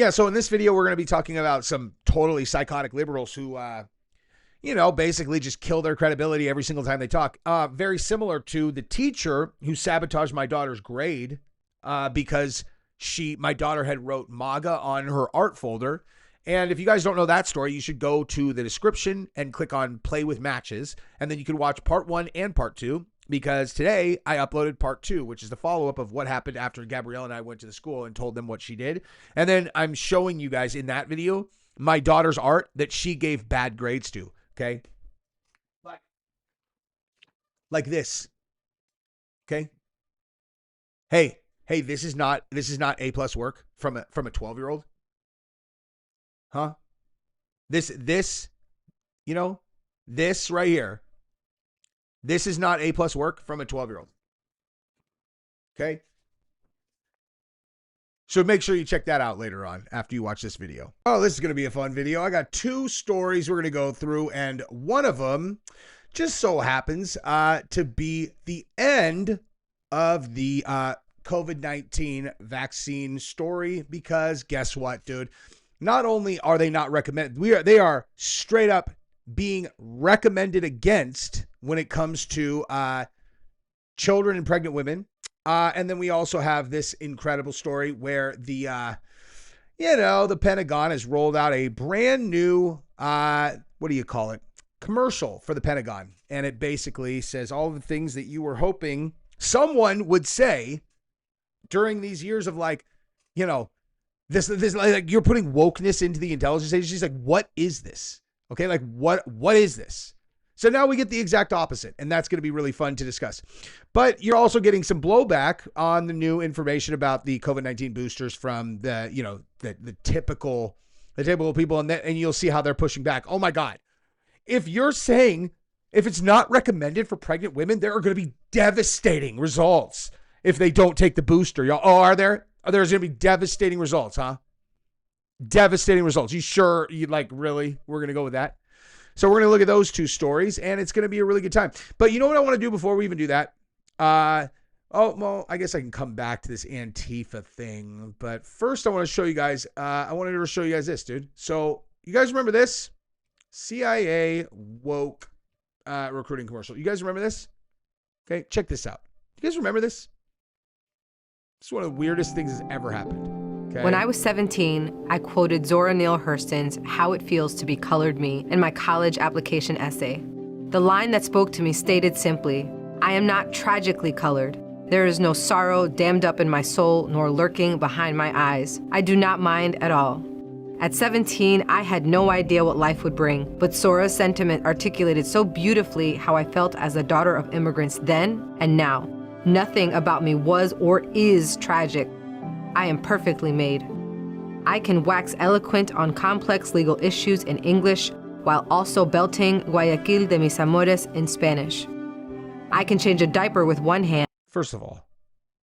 Yeah, so in this video, we're going to be talking about some totally psychotic liberals who, basically just kill their credibility every single time they talk. Very similar to the teacher who sabotaged my daughter's grade because my daughter had wrote MAGA on her art folder. And if you guys don't know that story, you should go to the description and click on play with matches. And then you can watch part 1 and part 2. Because today I uploaded part 2, which is the follow-up of what happened after Gabrielle and I went to the school and told them what she did. And then I'm showing you guys in that video my daughter's art that she gave bad grades to. Okay. Like this. Okay. Hey, this is not A+ work from a 12-year-old. Huh? This right here. This is not A+ work from a 12-year-old. Okay? So make sure you check that out later on after you watch this video. Oh, this is going to be a fun video. I got 2 stories we're going to go through, and one of them just so happens to be the end of the COVID-19 vaccine story, because guess what, dude? Not only are they not recommended, they are straight up being recommended against when it comes to children and pregnant women. And then we also have this incredible story where the Pentagon has rolled out a brand new, commercial for the Pentagon. And it basically says all the things that you were hoping someone would say during these years of this like you're putting wokeness into the intelligence agencies. Like, what is this? Okay, like what is this? So now we get the exact opposite, and that's going to be really fun to discuss. But you're also getting some blowback on the new information about the COVID-19 boosters from the typical people, and you'll see how they're pushing back. Oh my God. If you're saying if it's not recommended for pregnant women, there are going to be devastating results if they don't take the booster. Y'all, are there? There's going to be devastating results, huh? Devastating results. You sure? Really? We're going to go with that? So we're going to look at those 2 stories, and it's going to be a really good time. But you know what I want to do before we even do that? I guess I can come back to this Antifa thing. But first, I want to show you guys, this, dude. So you guys remember this? CIA woke recruiting commercial. You guys remember this? Okay, check this out. You guys remember this? It's one of the weirdest things that's ever happened. Okay. When I was 17, I quoted Zora Neale Hurston's How It Feels to Be Colored Me in my college application essay. The line that spoke to me stated simply, I am not tragically colored. There is no sorrow dammed up in my soul nor lurking behind my eyes. I do not mind at all. At 17, I had no idea what life would bring, but Zora's sentiment articulated so beautifully how I felt as a daughter of immigrants then and now. Nothing about me was or is tragic. I am perfectly made. I can wax eloquent on complex legal issues in English while also belting Guayaquil de mis amores in Spanish. I can change a diaper with one hand. First of all,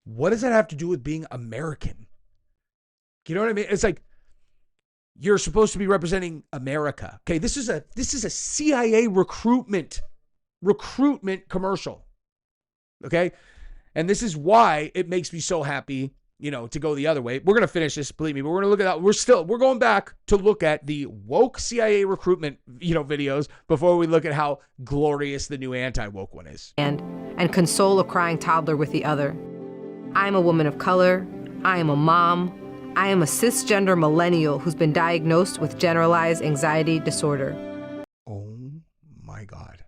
what does that have to do with being American? You know what I mean? It's like you're supposed to be representing America. Okay, this is a CIA recruitment commercial. Okay? And this is why it makes me so happy, to go the other way. We're going to finish this, believe me, but we're going to look at that. We're going back to look at the woke CIA recruitment, videos before we look at how glorious the new anti-woke one is. And console a crying toddler with the other. I am a woman of color. I am a mom. I am a cisgender millennial who's been diagnosed with generalized anxiety disorder. Oh my God.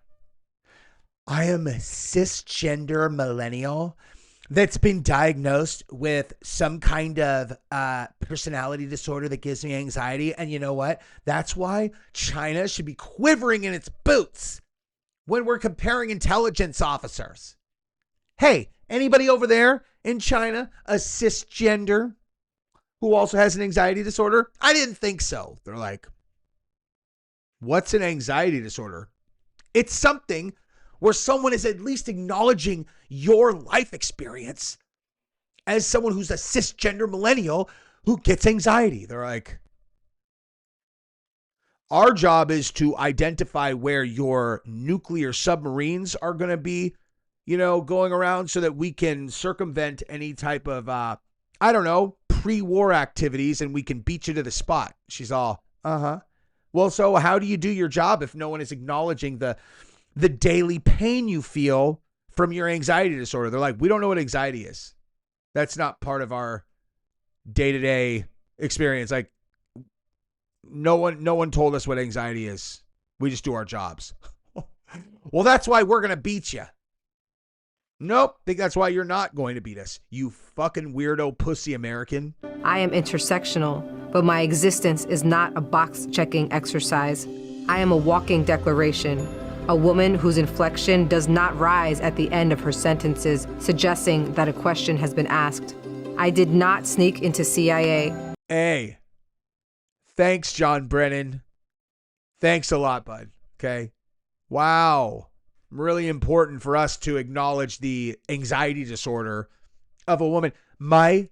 I am a cisgender millennial that's been diagnosed with some kind of personality disorder that gives me anxiety. And you know what? That's why China should be quivering in its boots when we're comparing intelligence officers. Hey, anybody over there in China, a cisgender who also has an anxiety disorder? I didn't think so. They're like, what's an anxiety disorder? It's something where someone is at least acknowledging your life experience as someone who's a cisgender millennial who gets anxiety. They're like, our job is to identify where your nuclear submarines are going to be, going around so that we can circumvent any type of, pre-war activities and we can beat you to the spot. She's all, Well, so how do you do your job if no one is acknowledging the daily pain you feel from your anxiety disorder? They're like, we don't know what anxiety is. That's not part of our day-to-day experience. Like, no one told us what anxiety is. We just do our jobs. Well, that's why we're going to beat you. Nope. Think that's why you're not going to beat us, you fucking weirdo pussy American. I am intersectional, but my existence is not a box-checking exercise. I am a walking declaration, a woman whose inflection does not rise at the end of her sentences, suggesting that a question has been asked. I did not sneak into CIA. Hey, thanks, John Brennan. Thanks a lot, bud. Okay. Wow. Really important for us to acknowledge the anxiety disorder of a woman. My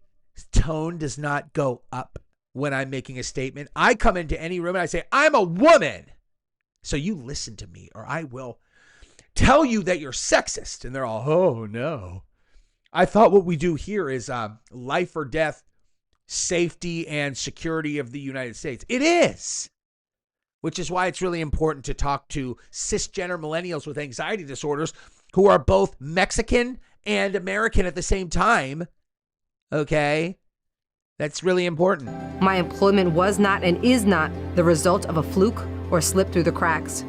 tone does not go up when I'm making a statement. I come into any room and I say, I'm a woman. So you listen to me or I will tell you that you're sexist. And they're all, oh no. I thought what we do here is life or death, safety and security of the United States. It is. Which is why it's really important to talk to cisgender millennials with anxiety disorders who are both Mexican and American at the same time. Okay? That's really important. My employment was not and is not the result of a fluke or slip through the cracks.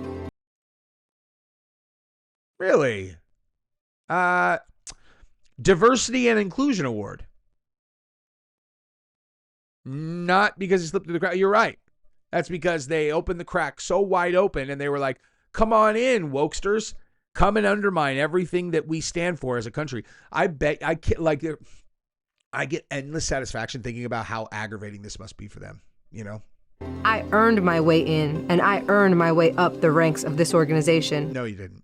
Really? Diversity and Inclusion Award. Not because it slipped through the cracks. You're right. That's because they opened the crack so wide open and they were like, come on in, wokesters. Come and undermine everything that we stand for as a country. I bet I get endless satisfaction thinking about how aggravating this must be for them, you know? I earned my way in and I earned my way up the ranks of this organization. No, you didn't.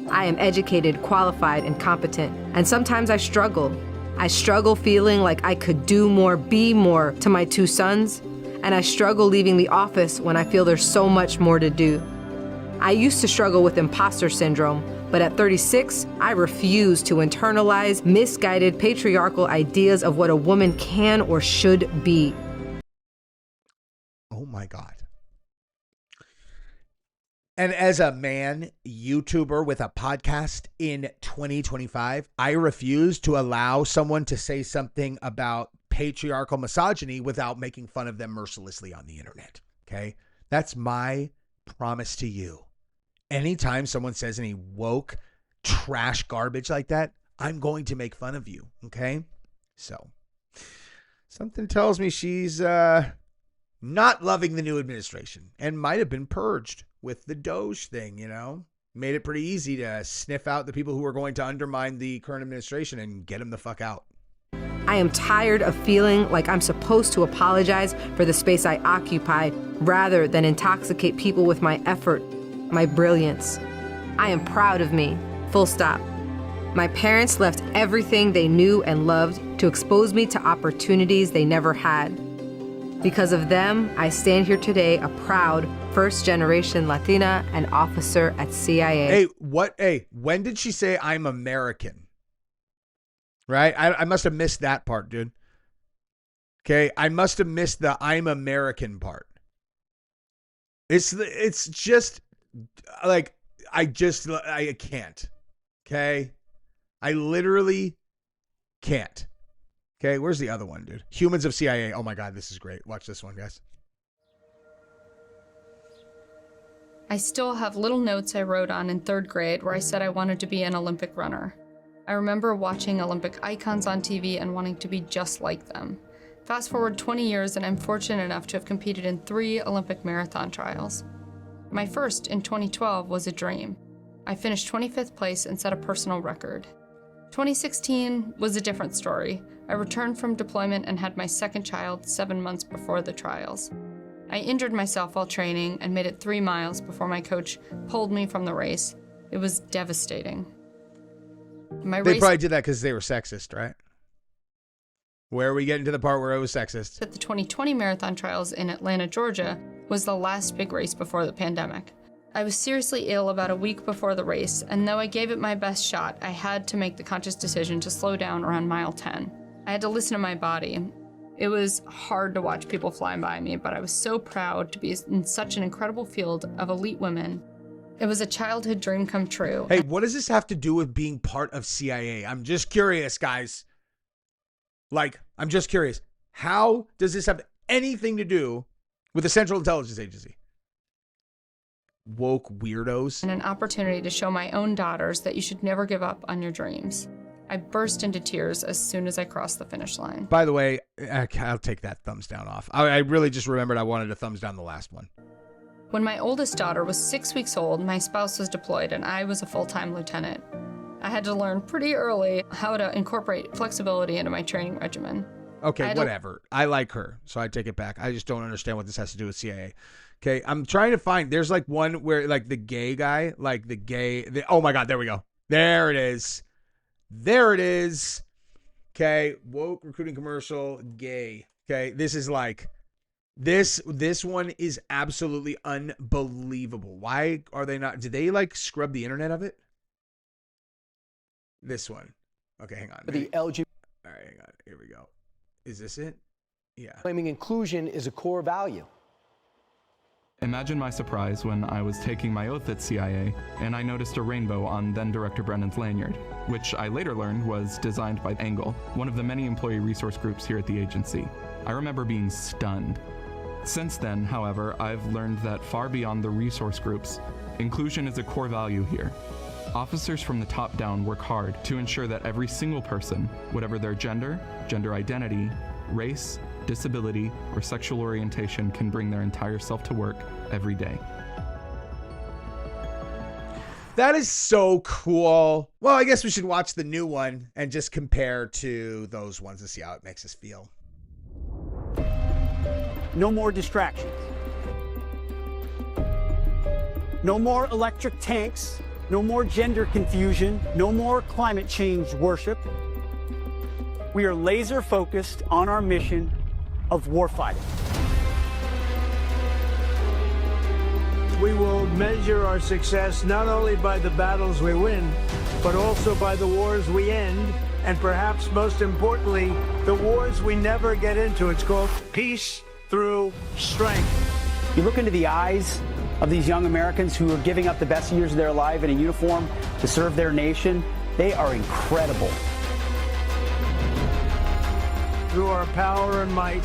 I am educated, qualified, and competent. And sometimes I struggle. I struggle feeling like I could do more, be more to my two sons. And I struggle leaving the office when I feel there's so much more to do. I used to struggle with imposter syndrome, but at 36, I refuse to internalize misguided patriarchal ideas of what a woman can or should be. Oh my God. And as a man YouTuber with a podcast in 2025, I refuse to allow someone to say something about patriarchal misogyny without making fun of them mercilessly on the internet. Okay. That's my promise to you. Anytime someone says any woke trash garbage like that, I'm going to make fun of you. Okay. So something tells me she's not loving the new administration and might have been purged with the Doge thing, you know, made it pretty easy to sniff out the people who are going to undermine the current administration and get them the fuck out. I am tired of feeling like I'm supposed to apologize for the space I occupy rather than intoxicate people with my effort, my brilliance. I am proud of me, full stop. My parents left everything they knew and loved to expose me to opportunities they never had. Because of them, I stand here today a proud first-generation Latina and officer at CIA. Hey, when did she say I'm American? Right? I must have missed that part, dude. Okay, I must have missed the I'm American part. It's just like I can't. Okay? I literally can't. Okay, where's the other one, dude? Humans of CIA. Oh my God, this is great. Watch this one, guys. I still have little notes I wrote on in 3rd grade where I said I wanted to be an Olympic runner. I remember watching Olympic icons on TV and wanting to be just like them. Fast forward 20 years and I'm fortunate enough to have competed in 3 Olympic marathon trials. My first, in 2012, was a dream. I finished 25th place and set a personal record. 2016 was a different story. I returned from deployment and had my second child 7 months before the trials. I injured myself while training and made it 3 miles before my coach pulled me from the race. It was devastating. They probably did that because they were sexist, right? Where are we getting to the part where it was sexist? At the 2020 marathon trials in Atlanta, Georgia, was the last big race before the pandemic. I was seriously ill about a week before the race, and though I gave it my best shot, I had to make the conscious decision to slow down around mile 10. I had to listen to my body. It was hard to watch people flying by me, but I was so proud to be in such an incredible field of elite women. It was a childhood dream come true. Hey, what does this have to do with being part of CIA? I'm just curious, guys. Like, I'm just curious. How does this have anything to do with the Central Intelligence Agency? Woke weirdos. And an opportunity to show my own daughters that you should never give up on your dreams. I burst into tears as soon as I crossed the finish line. By the way, I'll take that thumbs down off. I really just remembered I wanted a thumbs down the last one. When my oldest daughter was 6 weeks old, my spouse was deployed and I was a full-time lieutenant. I had to learn pretty early how to incorporate flexibility into my training regimen. Okay, whatever. I like her, so I take it back. I just don't understand what this has to do with CIA. Okay, I'm trying to find, there's like one where like the gay guy, oh my God, there we go. There it is. There it is. Okay, woke recruiting commercial, gay. Okay, this is like, this one is absolutely unbelievable. Why are they not, did they like scrub the internet of it? This one. Okay, hang on. The LGBT. All right, hang on. Here we go. Is this it? Yeah. Claiming inclusion is a core value. Imagine my surprise when I was taking my oath at CIA and I noticed a rainbow on then-Director Brennan's lanyard, which I later learned was designed by Angle, one of the many employee resource groups here at the agency. I remember being stunned. Since then, however, I've learned that far beyond the resource groups, inclusion is a core value here. Officers from the top down work hard to ensure that every single person, whatever their gender, gender identity, race, disability, or sexual orientation, can bring their entire self to work every day. That is so cool. Well, I guess we should watch the new one and just compare to those ones to see how it makes us feel. No more distractions. No more electric tanks. No more gender confusion. No more climate change worship. We are laser focused on our mission of warfighting. We will measure our success not only by the battles we win, but also by the wars we end, and perhaps most importantly, the wars we never get into. It's called peace through strength. You look into the eyes of these young Americans who are giving up the best years of their life in a uniform to serve their nation. They are incredible. Through our power and might,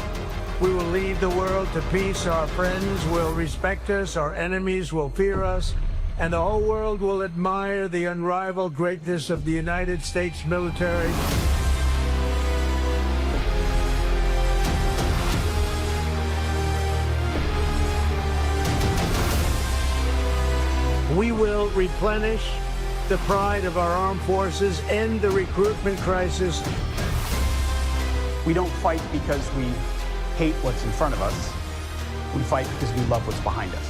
we will lead the world to peace. Our friends will respect us, our enemies will fear us, and the whole world will admire the unrivaled greatness of the United States military. We will replenish the pride of our armed forces, end the recruitment crisis. We don't fight because we hate what's in front of us. We fight because we love what's behind us.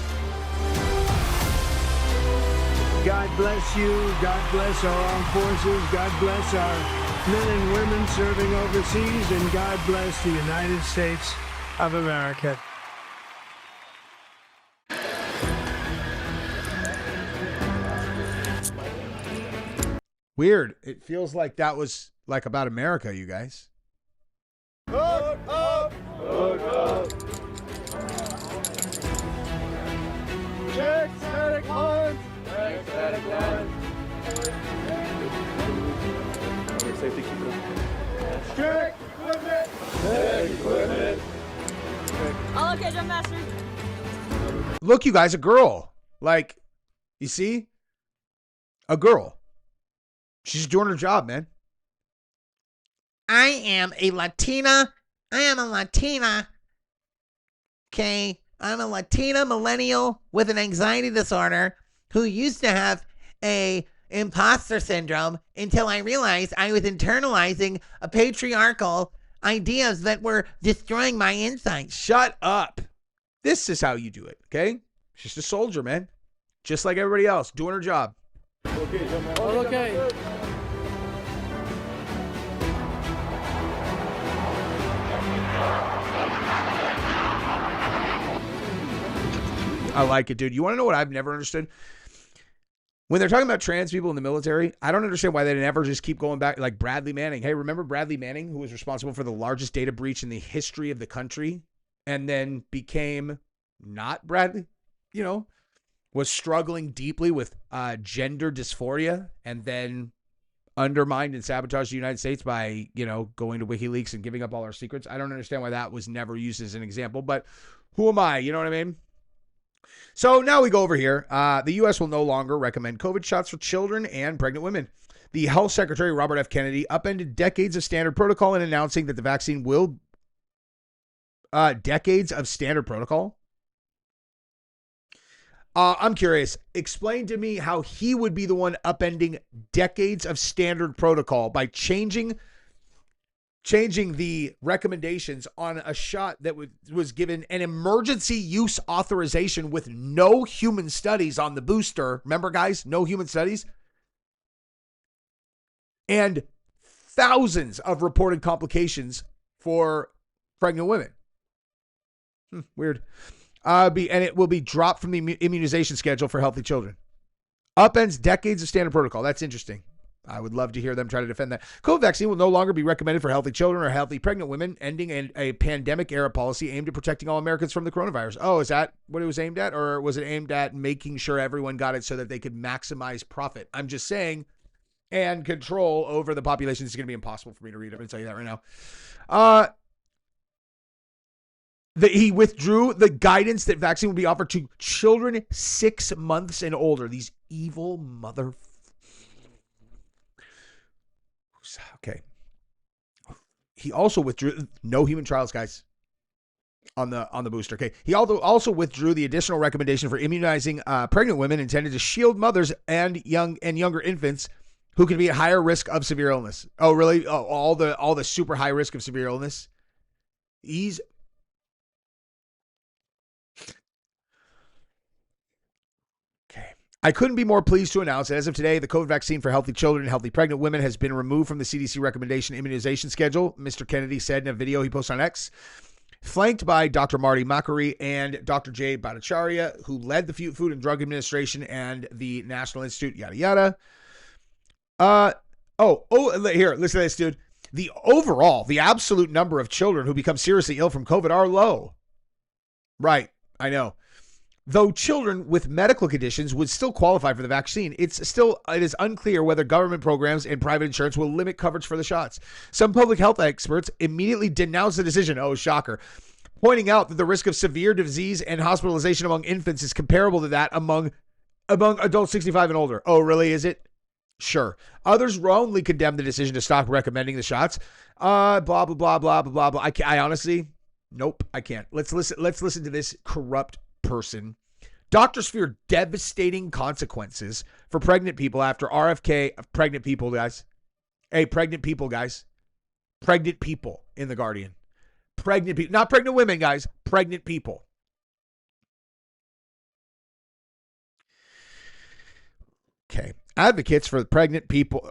God bless you. God bless our armed forces. God bless our men and women serving overseas. And God bless the United States of America. Weird. It feels like that was like about America, you guys. Hook up! Hook up! Check static lines! Check static lines! Safety equipment. Check equipment! Check equipment! All okay, Jump Master. Look, you guys, a girl. Like, you see? A girl. She's doing her job, man. I am a Latina. Okay. I'm a Latina millennial with an anxiety disorder who used to have a imposter syndrome until I realized I was internalizing a patriarchal ideas that were destroying my insights. Shut up. This is how you do it, okay? She's just a soldier, man. Just like everybody else, doing her job. Okay. I like it, dude. You want to know what I've never understood? When they're talking about trans people in the military, I don't understand why they never just keep going back, like Bradley Manning. Hey, remember Bradley Manning, who was responsible for the largest data breach in the history of the country and then became not Bradley, was struggling deeply with gender dysphoria and then undermined and sabotaged the United States by, going to WikiLeaks and giving up all our secrets. I don't understand why that was never used as an example, but who am I? You know what I mean? So now we go over here. The U.S. will no longer recommend COVID shots for children and pregnant women. The Health Secretary, Robert F. Kennedy, upended decades of standard protocol in announcing that the vaccine will... decades of standard protocol? I'm curious. Explain to me how he would be the one upending decades of standard protocol by changing the recommendations on a shot that was given an emergency use authorization with no human studies on the booster. Remember, guys, no human studies. And thousands of reported complications for pregnant women. Weird. And it will be dropped from the immunization schedule for healthy children. Upends decades of standard protocol. That's interesting. I would love to hear them try to defend that. COVID vaccine will no longer be recommended for healthy children or healthy pregnant women, ending a pandemic era policy aimed at protecting all Americans from the coronavirus. Oh, is that what it was aimed at? Or was it aimed at making sure everyone got it so that they could maximize profit? I'm just saying, and control over the population is going to be impossible for me to read. I'm going to tell you that right now. He withdrew the guidance that vaccine would be offered to children 6 months and older. These evil mother... Okay. He also withdrew no human trials, guys, on the booster. Okay. He also withdrew the additional recommendation for immunizing pregnant women intended to shield mothers and younger infants who could be at higher risk of severe illness. Oh, really? Oh, all the super high risk of severe illness. I couldn't be more pleased to announce that as of today, the COVID vaccine for healthy children and healthy pregnant women has been removed from the CDC recommendation immunization schedule, Mr. Kennedy said in a video he posted on X, flanked by Dr. Marty Makary and Dr. Jay Bhattacharya, who led the Food and Drug Administration and the National Institute, yada, yada. Here, listen to this, dude. The absolute number of children who become seriously ill from COVID are low. Right, I know. Though children with medical conditions would still qualify for the vaccine, it is unclear whether government programs and private insurance will limit coverage for the shots. Some public health experts immediately denounced the decision, oh shocker, pointing out that the risk of severe disease and hospitalization among infants is comparable to that among adults 65 and older. Oh, really, is it? Sure. Others wrongly condemned the decision to stop recommending the shots. Blah, blah, blah, blah, blah, blah. I honestly, nope, I can't. Let's listen to this corrupt person. Doctors fear devastating consequences for pregnant people after RFK pregnant people, guys. Hey, pregnant people, guys. Pregnant people in The Guardian. Pregnant people, not pregnant women, guys. Pregnant people. Okay. Advocates for pregnant people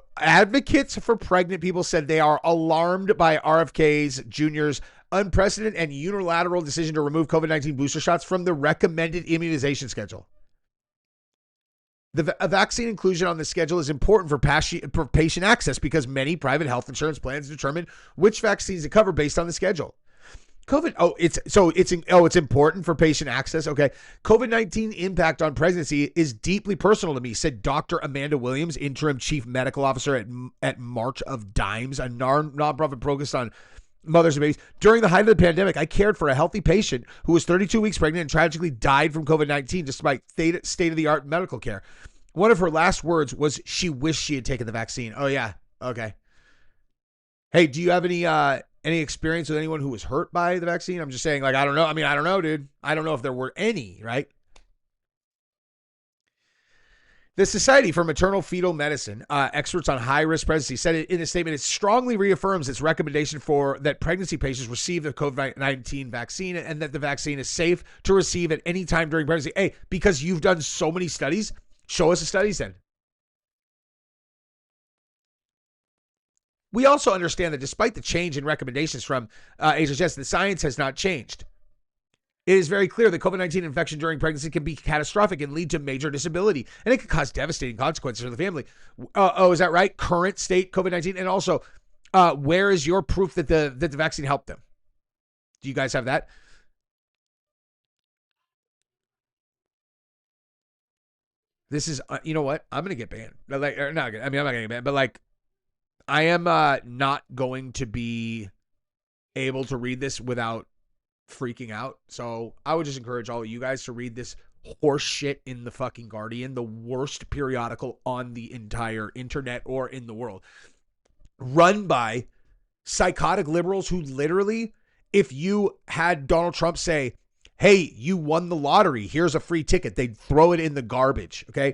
said they are alarmed by RFK Jr.'s unprecedented and unilateral decision to remove COVID-19 booster shots from the recommended immunization schedule. The vaccine inclusion on the schedule is important for patient access because many private health insurance plans determine which vaccines to cover based on the schedule. It's important for patient access. Okay. COVID-19 impact on pregnancy is deeply personal to me, said Dr. Amanda Williams, interim chief medical officer at March of Dimes, a nonprofit focused on mothers and babies. During the height of the pandemic, I cared for a healthy patient who was 32 weeks pregnant and tragically died from COVID-19 despite state-of-the-art medical care. One of her last words was she wished she had taken the vaccine. Oh, yeah. Okay. Hey, do you have any experience with anyone who was hurt by the vaccine? I'm just saying, I don't know. I don't know, dude. I don't know if there were any, right? The Society for Maternal Fetal Medicine, experts on high-risk pregnancy, said in a statement, it strongly reaffirms its recommendation that pregnancy patients receive the COVID-19 vaccine and that the vaccine is safe to receive at any time during pregnancy. Hey, because you've done so many studies, show us the studies then. We also understand that despite the change in recommendations from HHS, the science has not changed. It is very clear that COVID-19 infection during pregnancy can be catastrophic and lead to major disability, and it can cause devastating consequences for the family. Is that right? Current state COVID-19, and also, where is your proof that the vaccine helped them? Do you guys have that? This is, you know what? I'm gonna get banned. I'm not gonna get banned, but like, I am not going to be able to read this without freaking out. So I would just encourage all of you guys to read this horse shit in the fucking Guardian, the worst periodical on the entire internet or in the world, run by psychotic liberals who literally, if you had Donald Trump say, hey, you won the lottery, here's a free ticket, they'd throw it in the garbage, okay?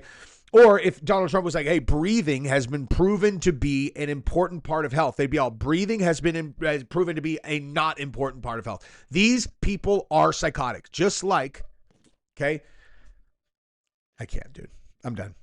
Or if Donald Trump was like, hey, breathing has been proven to be an important part of health, they'd be all, breathing has proven to be a not important part of health. These people are psychotic, just like, okay? I can't, dude. I'm done.